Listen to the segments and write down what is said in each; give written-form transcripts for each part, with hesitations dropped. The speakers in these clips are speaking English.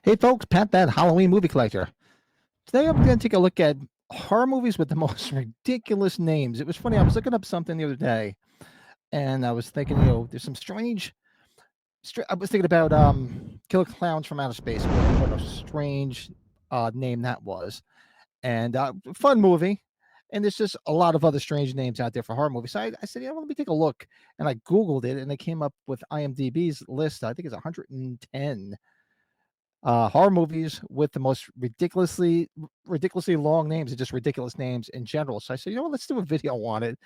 Hey folks, Pat, that Halloween movie collector. Today I'm going to take a look at horror movies with the most ridiculous names. It was funny. I was looking up something the other day, and I was thinking, there's some strange. I was thinking about Killer Clowns from Outer Space. What a strange name that was, and fun movie. And there's just a lot of other strange names out there for horror movies. So I said, let me take a look, and I Googled it, and it came up with IMDb's list. I think it's 110 horror movies with the most ridiculously long names and just ridiculous names in general. So I said, let's do a video on it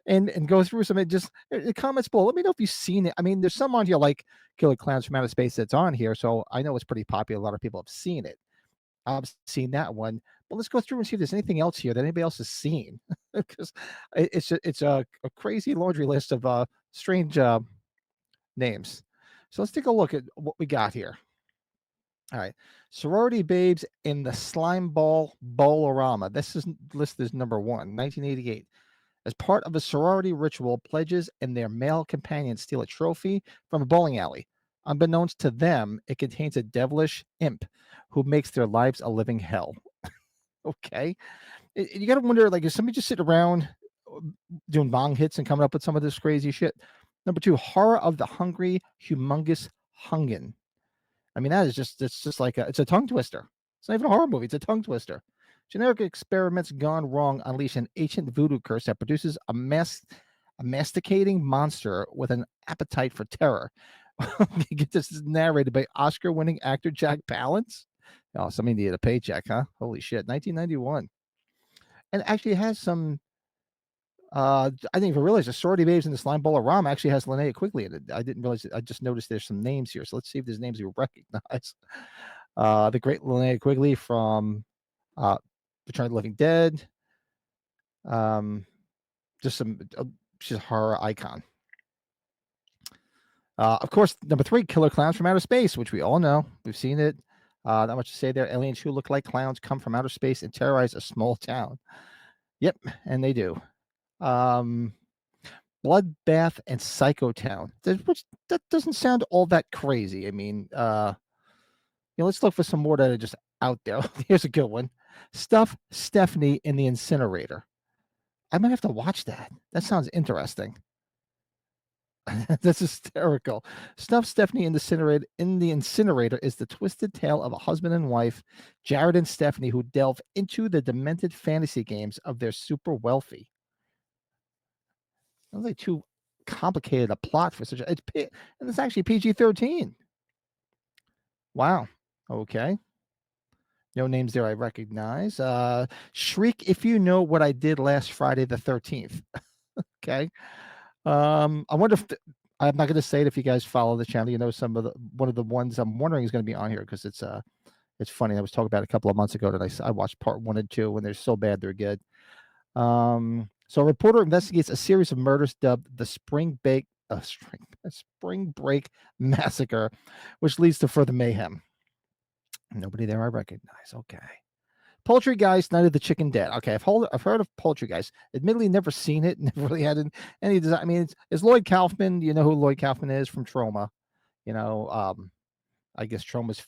and go through some. Just comments below. Let me know if you've seen it. I mean, there's some on here like Killer Clowns from Outer Space that's on here, so I know it's pretty popular. A lot of people have seen it. I've seen that one, but let's go through and see if there's anything else here that anybody else has seen, because it's a crazy laundry list of strange names. So let's take a look at what we got here. All right. Sorority Babes in the Slime Ball Bowlorama. This is listed as number 1, 1988. As part of a sorority ritual, pledges and their male companions steal a trophy from a bowling alley. Unbeknownst to them, it contains a devilish imp who makes their lives a living hell. Okay. You got to wonder, like, is somebody just sitting around doing bong hits and coming up with some of this crazy shit? Number 2, Horror of the Hungry Humongous Hungen. I mean, it's just like it's a tongue twister. It's not even a horror movie. It's a tongue twister. Generic experiments gone wrong unleash an ancient voodoo curse that produces a masticating monster with an appetite for terror. This is narrated by Oscar-winning actor Jack Palance. Oh, somebody needed a paycheck, huh? Holy shit. 1991. And actually it has some I didn't even realize the Sorority Babes in the Slime Bowlorama actually has Linnea Quigley in it. I didn't realize it. I just noticed there's some names here. So let's see if there's names you recognize. The great Linnea Quigley from Return of the Living Dead. Just some she's a horror icon. Of course, number 3, Killer Clowns from Outer Space, which we all know. We've seen it. Not much to say there. Aliens who look like clowns come from outer space and terrorize a small town. Yep, and they do. Bloodbath and Psychotown, which that doesn't sound all that crazy. I mean, let's look for some more that are just out there. Here's a good one. Stuff Stephanie in the Incinerator. I might have to watch that. That sounds interesting. That's hysterical. Stuff Stephanie in the Incinerator is the twisted tale of a husband and wife, Jared and Stephanie, who delve into the demented fantasy games of their super wealthy. Sounds like too complicated a plot for such a. And it's actually PG-13. Wow. Okay. No names there I recognize. Shriek If You Know What I Did Last Friday the 13th. Okay. I wonder if I'm not going to say it. If you guys follow the channel, some of one of the ones I'm wondering is going to be on here because it's funny. I was talking about it a couple of months ago that I watched part 1 and 2 when they're so bad they're good. So a reporter investigates a series of murders dubbed the Spring Break Massacre, which leads to further mayhem. Nobody there I recognize. Okay. Poultrygeist, Night of the Chicken Dead. Okay, I've heard of Poultrygeist. Admittedly, never seen it. Never really had any design. I mean, it's Lloyd Kaufman. You know who Lloyd Kaufman is from Troma. I guess Troma's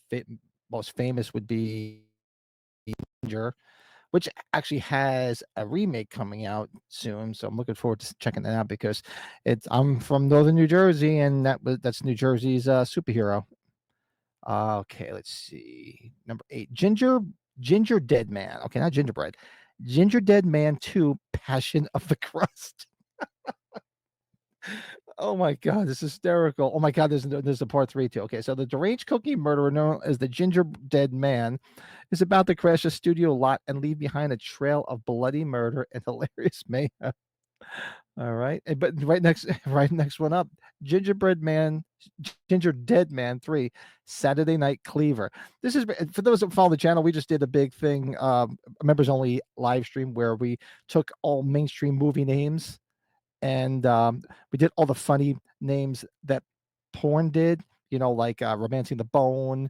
most famous would be Ginger, which actually has a remake coming out soon. So I'm looking forward to checking that out because I'm from Northern New Jersey, and that's New Jersey's superhero. Okay, let's see. Number 8, Ginger Dead Man. Okay, not Gingerbread. Ginger Dead Man 2, Passion of the Crust. Oh my God, this is hysterical. Oh my God, there's a part 3 too. Okay, so the deranged cookie murderer known as the Ginger Dead Man is about to crash a studio lot and leave behind a trail of bloody murder and hilarious mayhem. All right, but right next one up, Ginger Dead Man 3, Saturday Night Cleaver. This is for those that follow the channel. We just did a big thing, members only live stream where we took all mainstream movie names and we did all the funny names that porn did. Like Romancing the Bone,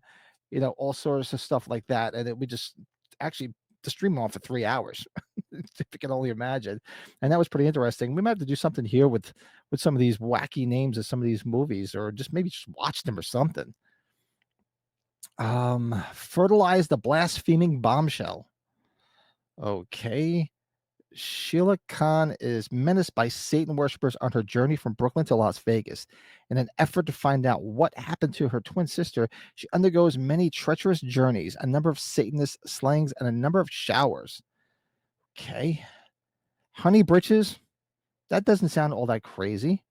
all sorts of stuff like that, and we just actually to stream on for 3 hours. If you can only imagine. And that was pretty interesting. We might have to do something here with some of these wacky names of some of these movies, or just maybe just watch them or something. Fertilize the blaspheming bombshell. Okay. Sheila Khan is menaced by Satan worshippers on her journey from Brooklyn to Las Vegas. In an effort to find out what happened to her twin sister, she undergoes many treacherous journeys, a number of Satanist slayings, and a number of showers. Okay. Honey Britches, that doesn't sound all that crazy.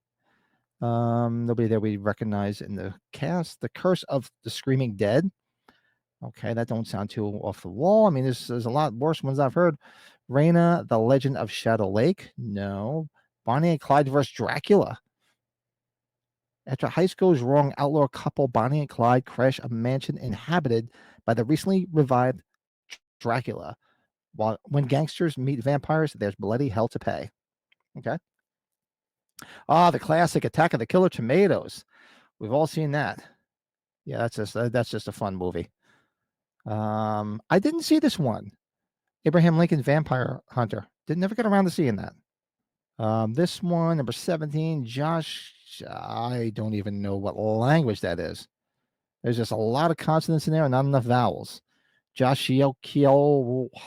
Nobody there we recognize in the cast. The Curse of the Screaming Dead. Okay, that don't sound too off the wall. I mean, there's a lot worse ones I've heard. Raina, The Legend of Shadow Lake. No. Bonnie and Clyde versus Dracula. After heist goes wrong, outlaw couple Bonnie and Clyde crash a mansion inhabited by the recently revived Dracula. While when gangsters meet vampires, there's bloody hell to pay. Okay. The classic Attack of the Killer Tomatoes. We've all seen that. Yeah, that's just a fun movie. I didn't see this one. Abraham Lincoln Vampire Hunter. Did never get around to seeing that. This one, number 17, Josh. I don't even know what language that is. There's just a lot of consonants in there and not enough vowels. Joshio,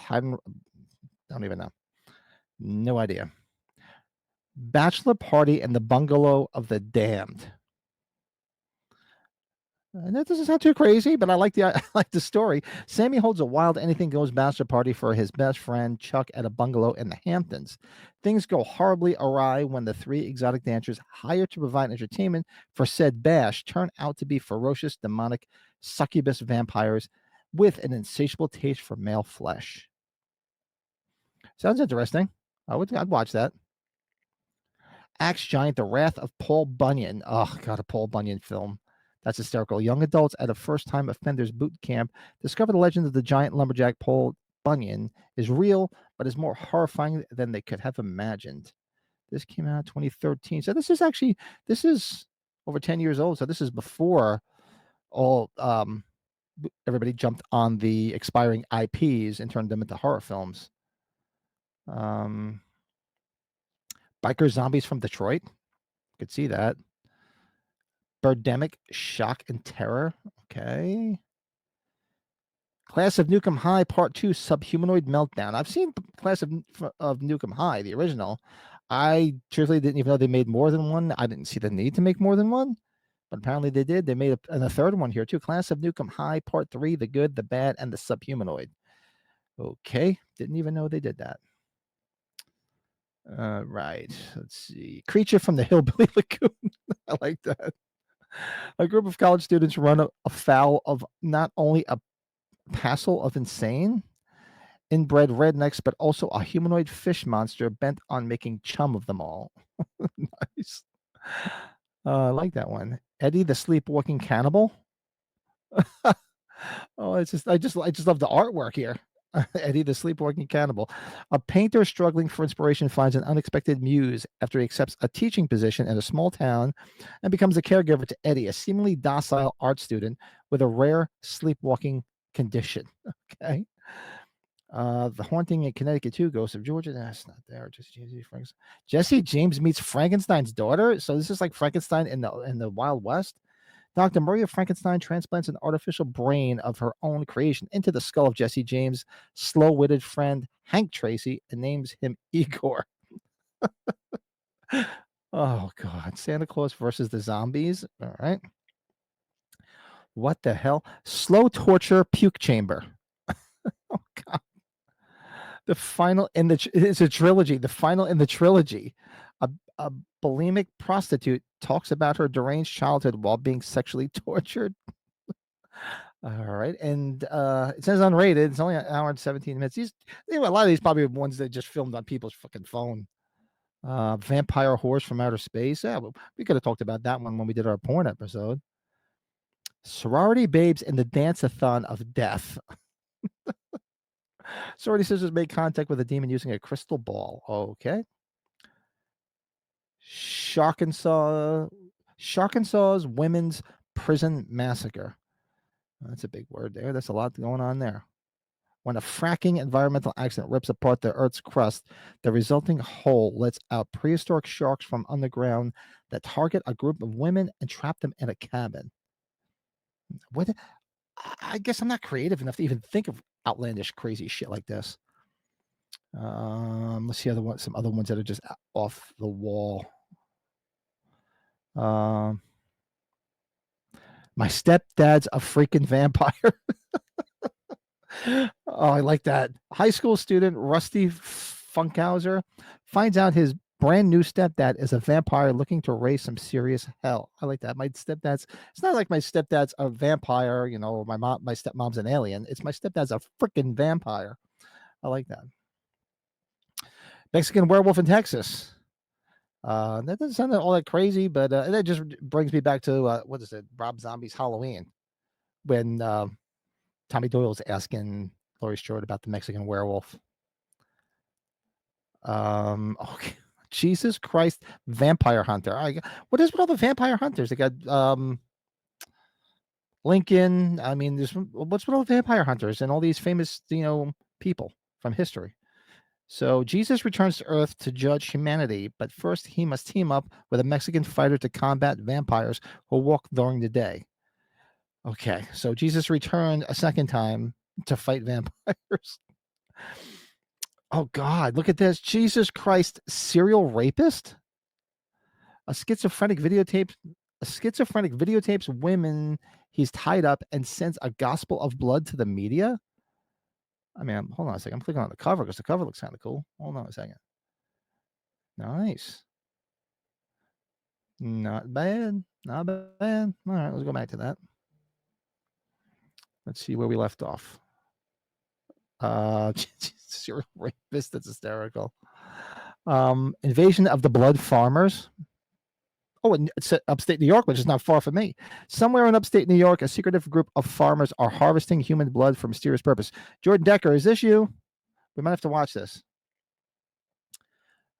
I don't even know. No idea. Bachelor Party in the Bungalow of the Damned. And that doesn't sound too crazy, but I like the story. Sammy holds a wild anything goes bachelor party for his best friend Chuck at a bungalow in the Hamptons. Things go horribly awry when the three exotic dancers hired to provide entertainment for said bash turn out to be ferocious, demonic succubus vampires with an insatiable taste for male flesh. Sounds interesting. I'd watch that. Axe Giant: The Wrath of Paul Bunyan. Oh God, a Paul Bunyan film. That's hysterical. Young adults at a first-time offenders boot camp discover the legend of the giant lumberjack Paul Bunyan is real, but is more horrifying than they could have imagined. This came out in 2013. So this is over 10 years old. So this is before all everybody jumped on the expiring IPs and turned them into horror films. Biker Zombies from Detroit. Could see that. Birdemic: Shock and Terror. Okay. Class of Nukem High Part 2: Subhumanoid Meltdown. I've seen Class of Nukem High, the original. I truthfully didn't even know they made more than one. I didn't see the need to make more than one, but apparently they did. They made a third one here too. Class of Nukem High Part 3: The Good, the Bad, and the Subhumanoid. Okay. Didn't even know they did that. Right. Let's see. Creature from the Hillbilly Lagoon. I like that. A group of college students run afoul of not only a passel of insane, inbred rednecks, but also a humanoid fish monster bent on making chum of them all. Nice. I like that one. Eddie the Sleepwalking Cannibal. Oh, I just love the artwork here. Eddie the Sleepwalking Cannibal. A painter struggling for inspiration finds an unexpected muse after he accepts a teaching position in a small town and becomes a caregiver to Eddie, a seemingly docile art student with a rare sleepwalking condition. Okay. The Haunting in Connecticut 2, Ghost of Georgia. That's not there. Jesse James meets Frankenstein's daughter. So this is like Frankenstein in the Wild West. Dr. Maria Frankenstein transplants an artificial brain of her own creation into the skull of Jesse James' slow-witted friend Hank Tracy and names him Igor. Oh God! Santa Claus versus the zombies. All right. What the hell? Slow torture puke chamber. Oh God. The final in it's a trilogy. The final in the trilogy. A bulimic prostitute talks about her deranged childhood while being sexually tortured. All right, and it says unrated. It's only an hour and 17 minutes. A lot of these probably ones that just filmed on people's fucking phone. Vampire Horse from Outer Space. Yeah, we could have talked about that one when we did our porn episode. Sorority Babes in the Dance-a-thon of Death. Sorority sisters make contact with a demon using a crystal ball. Okay. Sharkansaw's Women's Prison Massacre. That's a big word there. That's a lot going on there. When a fracking environmental accident rips apart the Earth's crust, the resulting hole lets out prehistoric sharks from underground that target a group of women and trap them in a cabin. What? I guess I'm not creative enough to even think of outlandish, crazy shit like this. Let's see some other ones that are just off the wall. Um, my stepdad's a freaking vampire. Oh, I like that. High school student Rusty Funkhauser finds out his brand new stepdad is a vampire looking to raise some serious hell. I like that. My stepdad's. It's not like my stepdad's a vampire, or my stepmom's an alien. It's my stepdad's a freaking vampire. I like that. Mexican werewolf in Texas. That doesn't sound all that crazy, but that just brings me back to what is it? Rob Zombie's Halloween, when Tommy Doyle's asking Laurie Strode about the Mexican werewolf. Okay. Jesus Christ, Vampire Hunter. What is with all the vampire hunters? They got Lincoln. I mean, what's with all the vampire hunters and all these famous, people from history? So Jesus returns to Earth to judge humanity, but first he must team up with a Mexican fighter to combat vampires who walk during the day. Okay, so Jesus returned a second time to fight vampires. Oh God, look at this. Jesus Christ, serial rapist? A schizophrenic videotapes women he's tied up and sends a gospel of blood to the media. I mean, hold on a second. I'm clicking on the cover because the cover looks kind of cool. Hold on a second. Nice. Not bad. Not bad. All right, let's go back to that. Let's see where we left off. Serial rapist. That's hysterical. Invasion of the Blood Farmers. Oh, and it's upstate New York, which is not far from me. Somewhere in upstate New York, a secretive group of farmers are harvesting human blood for mysterious purpose. Jordan Decker, is this you? We might have to watch this.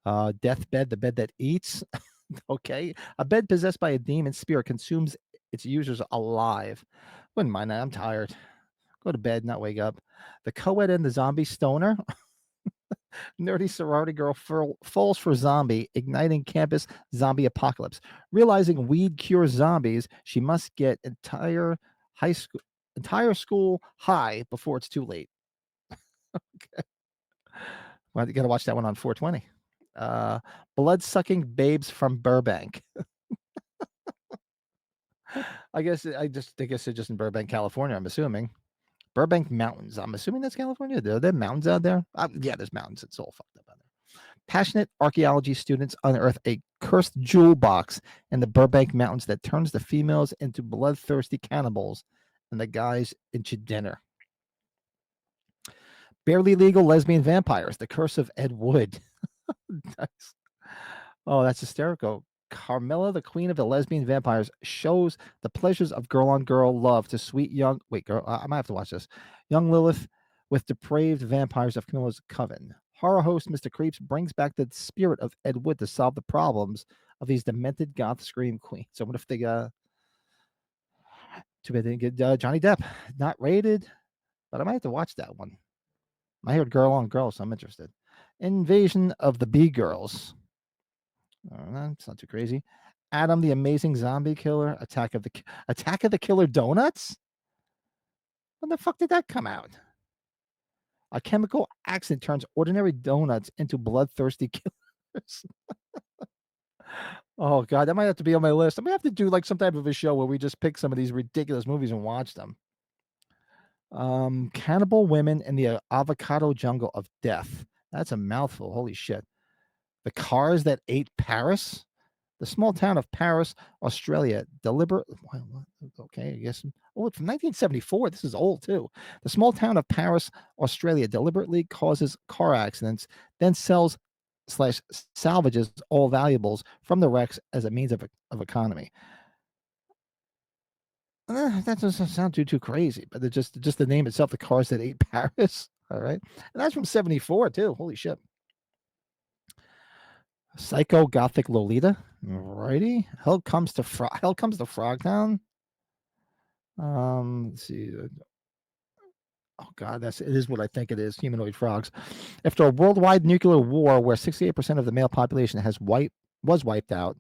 Deathbed, the bed that eats. Okay. A bed possessed by a demon spirit consumes its users alive. Wouldn't mind that. I'm tired. Go to bed, not wake up. The co-ed and the zombie stoner. Nerdy sorority girl falls for zombie, igniting campus zombie apocalypse. Realizing weed cures zombies, she must get entire school high before it's too late. Okay. Well, you got to watch that one on 420. Blood-sucking babes from Burbank. I guess they're just in Burbank, California, I'm assuming. Burbank Mountains. I'm assuming that's California. Are there mountains out there? Yeah, there's mountains. It's all fucked up out there. Passionate archaeology students unearth a cursed jewel box in the Burbank Mountains that turns the females into bloodthirsty cannibals and the guys into dinner. Barely legal lesbian vampires. The curse of Ed Wood. Nice. Oh, that's hysterical. Carmilla, the queen of the lesbian vampires, shows the pleasures of girl-on-girl love to sweet young... Wait, girl, I might have to watch this. Young Lilith with depraved vampires of Camilla's coven. Horror host Mr. Creeps brings back the spirit of Ed Wood to solve the problems of these demented goth scream queens. So what if they... Too bad they didn't get Johnny Depp. Not rated, but I might have to watch that one. I heard girl-on-girl, so I'm interested. Invasion of the B-Girls. That's not too crazy. Adam the Amazing Zombie Killer. Attack of the Killer Donuts. When the fuck did that come out? A chemical accident turns ordinary donuts into bloodthirsty killers. Oh God, that might have to be on my list. I might have to do like some type of a show where we just pick some of these ridiculous movies and watch them. Cannibal women in the avocado jungle of death. That's a mouthful. Holy shit. The cars that ate Paris. The small town of Paris, Australia, okay, I guess. Oh, it's from 1974. This is old too. The small town of Paris, Australia, deliberately causes car accidents, then sells / salvages all valuables from the wrecks as a means of economy. That doesn't sound too crazy, but it's just the name itself, the cars that ate Paris. All right, and that's from 74 too. Holy shit. Psycho Gothic Lolita. Alrighty. Hell comes to Frogtown. Let's see. Oh God, it is what I think it is. Humanoid frogs. After a worldwide nuclear war where 68% of the male population was wiped out,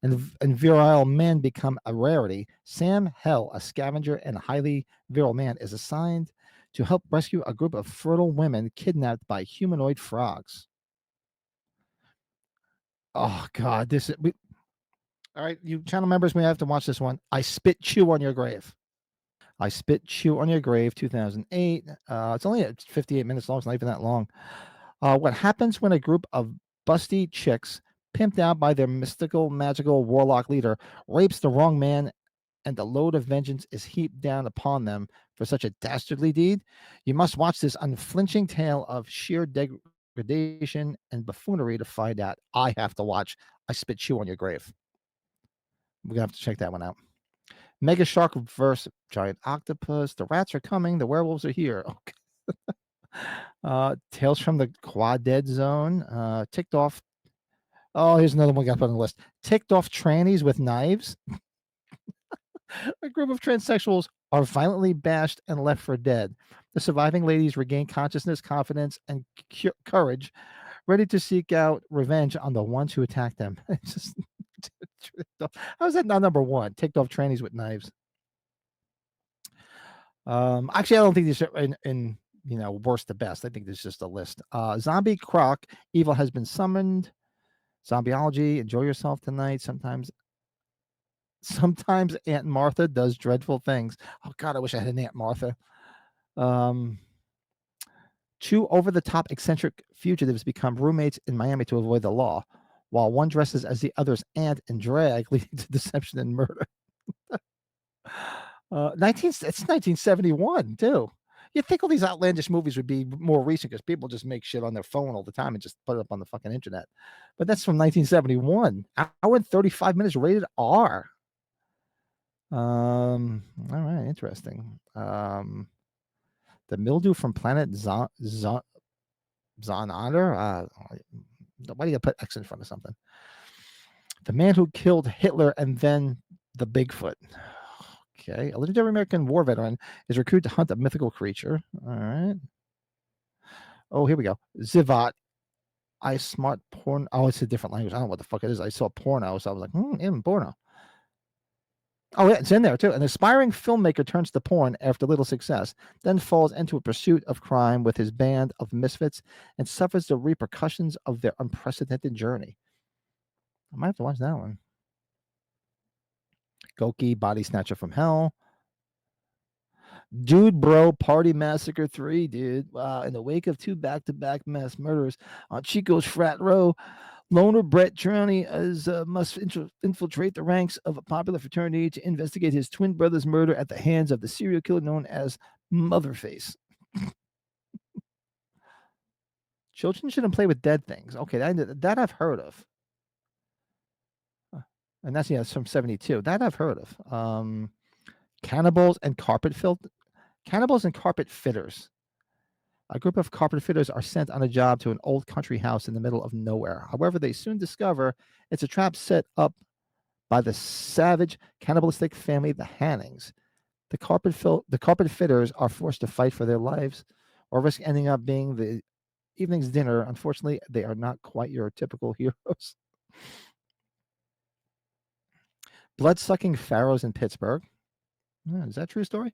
and virile men become a rarity, Sam Hell, a scavenger and a highly virile man, is assigned to help rescue a group of fertile women kidnapped by humanoid frogs. Oh God, all right, you channel members, we have to watch this one. I Spit Chew on Your Grave. I Spit Chew on Your Grave, 2008. It's only 58 minutes long. It's not even that long. What happens when a group of busty chicks, pimped out by their mystical, magical warlock leader, rapes the wrong man and the load of vengeance is heaped down upon them for such a dastardly deed? You must watch this unflinching tale of sheer degradation and buffoonery to find out. I have to watch I Spit Chew on Your Grave. We're gonna have to check that one out. Mega Shark versus Giant Octopus. The rats are coming. The werewolves are here. Okay. Tales from the Quad Dead Zone. Ticked off. Oh, here's another one got put on the list. Ticked off trannies with knives. A group of transsexuals are violently bashed and left for dead. The surviving ladies regain consciousness, confidence, and courage, ready to seek out revenge on the ones who attacked them. It's just, how is that not number one? Ticked off trannies with knives. Actually, I don't think these are in worst to best. I think there's just a list. Zombie Croc, evil has been summoned. Zombieology, enjoy yourself tonight. Sometimes Aunt Martha does dreadful things. Oh God, I wish I had an Aunt Martha. Two over-the-top eccentric fugitives become roommates in Miami to avoid the law, while one dresses as the other's aunt in drag, leading to deception and murder. It's 1971 too. You'd think all these outlandish movies would be more recent because people just make shit on their phone all the time and just put it up on the fucking internet. But that's from 1971. Hour and 35 minutes, rated R. All right, interesting. The mildew from planet Zonander. Why do you put X in front of something? The man who killed Hitler and then the Bigfoot. Okay, a legendary American war veteran is recruited to hunt a mythical creature. All right. Oh, here we go. Zivat. I smart porn. Oh, it's a different language. I don't know what the fuck it is. I saw porno, so I was like, even porno. Oh, yeah, it's in there too. An aspiring filmmaker turns to porn after little success, then falls into a pursuit of crime with his band of misfits and suffers the repercussions of their unprecedented journey. I might have to watch that one. Goki, Body Snatcher from Hell. Dude Bro Party Massacre 3, dude. In the wake of two back-to-back mass murders on Chico's frat row, loner Brett Trowny must infiltrate the ranks of a popular fraternity to investigate his twin brother's murder at the hands of the serial killer known as Motherface. Children shouldn't play with dead things. Okay, that I've heard of. And that's it's from 72. That I've heard of. Cannibals and carpet fitters. A group of carpet fitters are sent on a job to an old country house in the middle of nowhere. However, they soon discover it's a trap set up by the savage cannibalistic family, the Hannings. The carpet fitters are forced to fight for their lives or risk ending up being the evening's dinner. Unfortunately, they are not quite your typical heroes. Blood-sucking pharaohs in Pittsburgh. Is that a true story?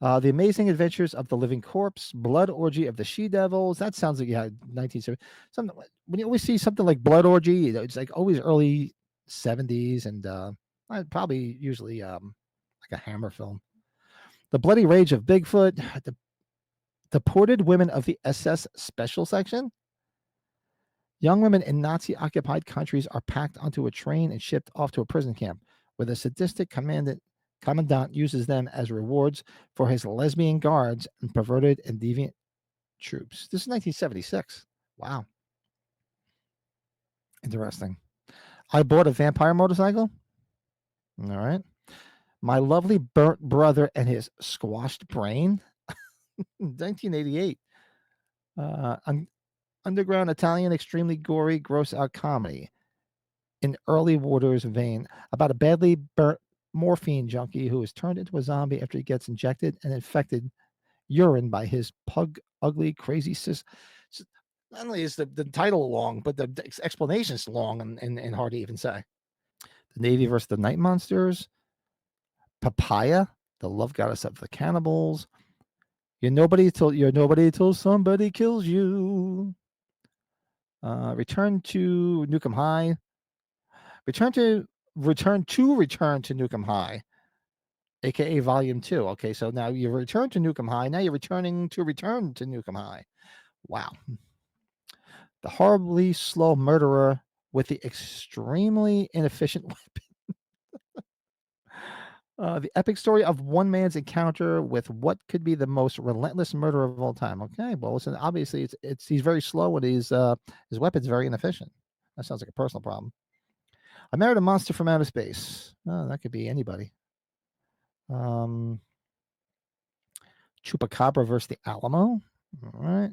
The Amazing Adventures of the Living Corpse, Blood Orgy of the She-Devils. That sounds like 1970. Something when you always see something like Blood Orgy, it's like always early 70s and probably usually like a Hammer film. The Bloody Rage of Bigfoot, the Deported Women of the SS Special Section. Young women in Nazi-occupied countries are packed onto a train and shipped off to a prison camp, where the sadistic commandant uses them as rewards for his lesbian guards and perverted and deviant troops. This is 1976. Wow. Interesting. I bought a vampire motorcycle. All right. My lovely burnt brother and his squashed brain. 1988. Underground Italian, extremely gory, gross out comedy in early Waters' vein about a badly burnt morphine junkie who is turned into a zombie after he gets injected and infected urine by his pug, ugly, crazy sis. Not only is the title long, but the explanation is long and hard to even say. The Navy versus the Night Monsters, Papaya, the love goddess of the cannibals. You're nobody till somebody kills you. Return to Nukem High. Return to Return to Nukem High, aka Volume 2. Okay, so now you return to Nukem High. Now you're returning to Return to Nukem High. Wow. The horribly slow murderer with the extremely inefficient weapon. The epic story of one man's encounter with what could be the most relentless murder of all time. Okay, well, listen, obviously it's he's very slow and his weapon's very inefficient. That sounds like a personal problem. I married a monster from outer space. Oh, that could be anybody. Um, Chupacabra versus the Alamo. All right.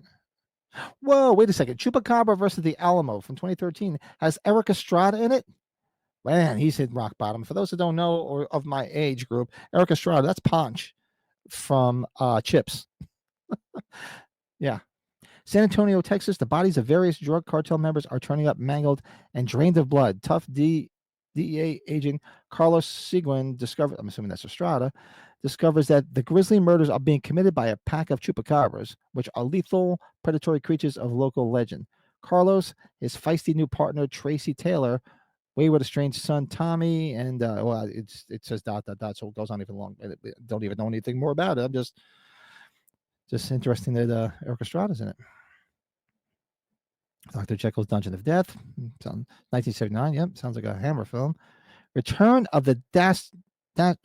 Whoa, wait a second. Chupacabra versus the Alamo from 2013 has Eric Estrada in it. Man, he's hit rock bottom. For those that don't know or of my age group, Eric Estrada, that's Ponch from Chips. Yeah. San Antonio, Texas, the bodies of various drug cartel members are turning up mangled and drained of blood. DEA agent Carlos Seguin I'm assuming that's Estrada, discovers that the grisly murders are being committed by a pack of chupacabras, which are lethal, predatory creatures of local legend. Carlos, his feisty new partner, Tracy Taylor, wayward estranged son, Tommy, and, it says ... so it goes on even long. I don't even know anything more about it. I'm just interesting that Eric Estrada's in it. Dr. Jekyll's Dungeon of Death, 1979. Yep, sounds like a Hammer film. Return of the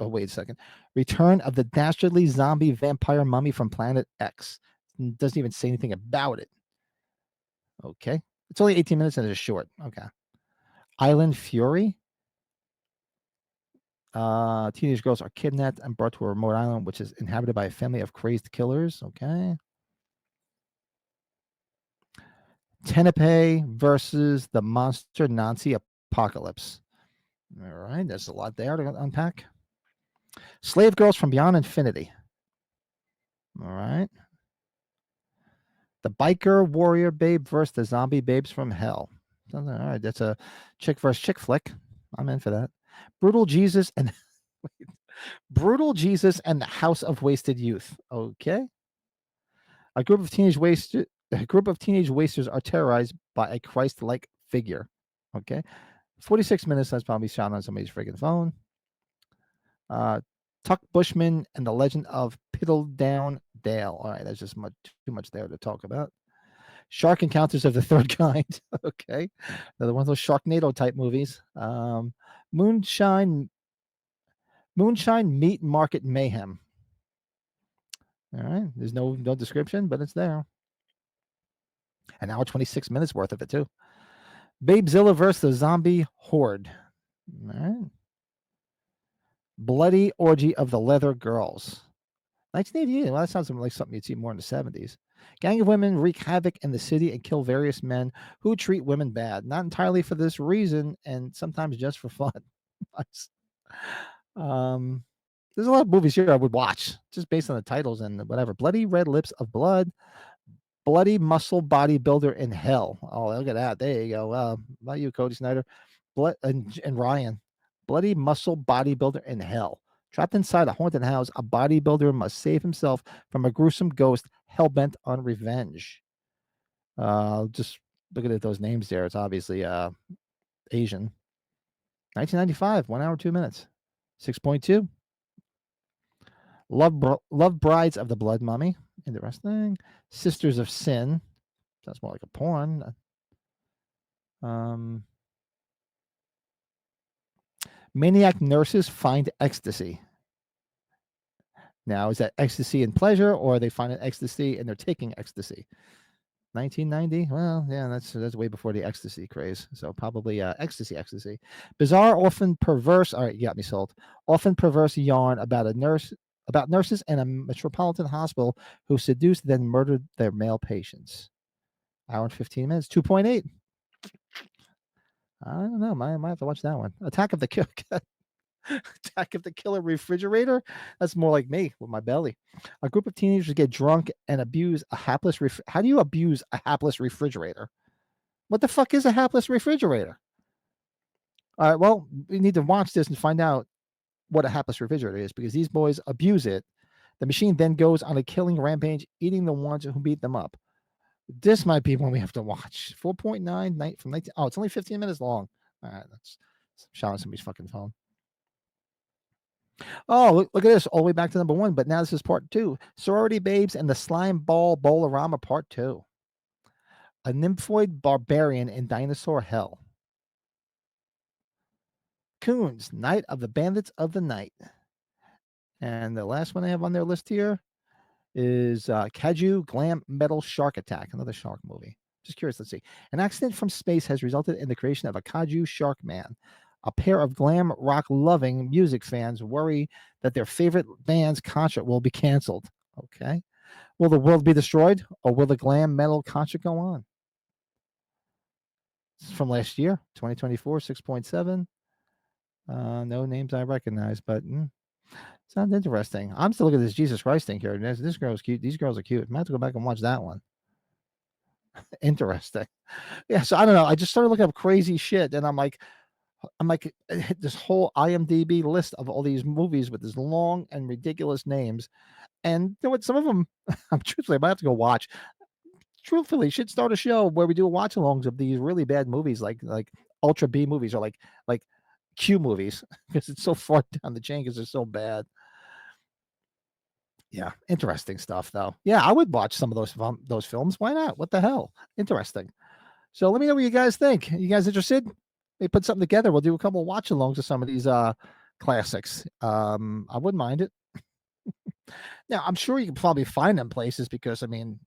wait a second. Return of the dastardly zombie vampire mummy from Planet X. Doesn't even say anything about it. Okay. It's only 18 minutes and it's short. Okay. Island Fury. Teenage girls are kidnapped and brought to a remote island, which is inhabited by a family of crazed killers. Okay. Tenepe versus the monster Nazi apocalypse. All right, there's a lot there to unpack. Slave Girls from Beyond Infinity. All right. The Biker Warrior Babe versus the Zombie Babes from Hell. All right, that's a chick versus chick flick. I'm in for that. Brutal Jesus and the House of Wasted Youth. Okay. A group of teenage wasters are terrorized by a Christ-like figure. Okay. 46 minutes. That's probably shot on somebody's freaking phone. Tuck Bushman and the Legend of Piddledown Dale. All right, that's just too much there to talk about. Shark Encounters of the Third Kind. Okay, another one of those Sharknado type movies. Moonshine Meat Market Mayhem. All right, there's no description, but it's there. An hour 26 minutes worth of it too. Babezilla vs. the Zombie Horde. All right. Bloody Orgy of the Leather Girls. 1988. Well, that sounds like something you'd see more in the 70s. Gang of women wreak havoc in the city and kill various men who treat women bad, not entirely for this reason, and sometimes just for fun. There's a lot of movies here I would watch just based on the titles and whatever. Bloody Red Lips of Blood, Bloody Muscle Bodybuilder in Hell. Oh, look at that. There you go. About you, Cody Snyder. Blood and Ryan. Bloody Muscle Bodybuilder in Hell. Trapped inside a haunted house, a bodybuilder must save himself from a gruesome ghost hell-bent on revenge. Just looking at those names there. It's obviously Asian. 1995, 1 hour, 2 minutes. 6.2. Love Brides of the Blood Mummy. Interesting. Sisters of Sin. Sounds more like a porn. Maniac Nurses Find Ecstasy. Now, is that ecstasy and pleasure, or are they finding ecstasy and they're taking ecstasy? 1990. Well, yeah, that's way before the ecstasy craze. So probably ecstasy. Bizarre, often perverse. All right, you got me sold. Often perverse yarn about nurses in a metropolitan hospital who seduced then murdered their male patients. Hour and 15 minutes. 2.8. I don't know. I might have to watch that one. Attack of the Killer Refrigerator. That's more like me with my belly. A group of teenagers get drunk and abuse a hapless. How do you abuse a hapless refrigerator? What the fuck is a hapless refrigerator? All right, well, we need to watch this and find out what a hapless refrigerator is because these boys abuse it. The machine then goes on a killing rampage, eating the ones who beat them up. This might be one we have to watch. 4.9 night from 19. Oh, it's only 15 minutes long. All right, that's showing somebody's fucking phone. Oh, look at this. All the way back to number 1, but now this is part 2. Sorority Babes and the Slime Ball Bolorama part 2. A nymphoid barbarian in dinosaur hell. Coons, Night of the Bandits of the Night. And the last one they have on their list here is Kaiju Glam Metal Shark Attack, another shark movie. Just curious, let's see. An accident from space has resulted in the creation of a Kaiju Shark Man. A pair of glam rock loving music fans worry that their favorite band's concert will be canceled. Okay. Will the world be destroyed or will the glam metal concert go on? This is from last year, 2024, 6.7. No names I recognize, but sounds interesting. I'm still looking at this Jesus Christ thing here. This girl's cute. These girls are cute. I might have to go back and watch that one. Interesting. Yeah, so I don't know. I just started looking up crazy shit, and I'm like, hit this whole IMDb list of all these movies with these long and ridiculous names. And you know what? Some of them, I'm truthfully, I might have to go watch. Truthfully, should start a show where we do watch-alongs of these really bad movies, like Ultra B movies or like Q movies, because it's so far down the chain because they're so bad. Yeah, interesting stuff though. Yeah, I would watch some of those films. Why not? What the hell? Interesting. So let me know what you guys think. You guys interested? They put something together. We'll do a couple of watch-alongs of some of these classics. I wouldn't mind it. Now, I'm sure you can probably find them places because I mean,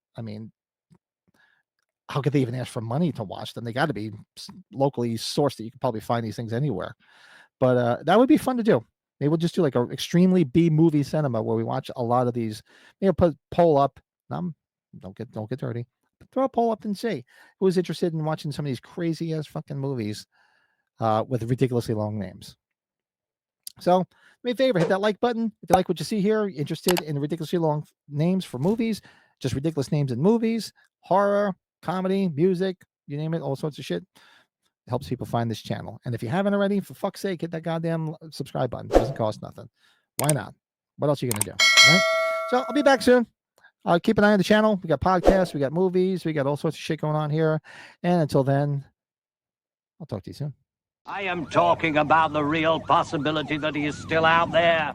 how could they even ask for money to watch them? They got to be locally sourced that you can probably find these things anywhere. But that would be fun to do. Maybe we'll just do like a extremely B movie cinema where we watch a lot of these. Maybe put poll up. Don't get dirty. But throw a poll up and see who's interested in watching some of these crazy ass fucking movies with ridiculously long names. So, do me a favor, hit that like button if you like what you see here. Interested in ridiculously long names for movies, just ridiculous names in movies, horror, comedy, music, you name it, all sorts of shit. It helps people find this channel. And if you haven't already, for fuck's sake, hit that goddamn subscribe button. It doesn't cost nothing. Why not? What else are you going to do? Right? So I'll be back soon. Keep an eye on the channel. We got podcasts, we got movies, we got all sorts of shit going on here. And until then, I'll talk to you soon. I am talking about the real possibility that he is still out there.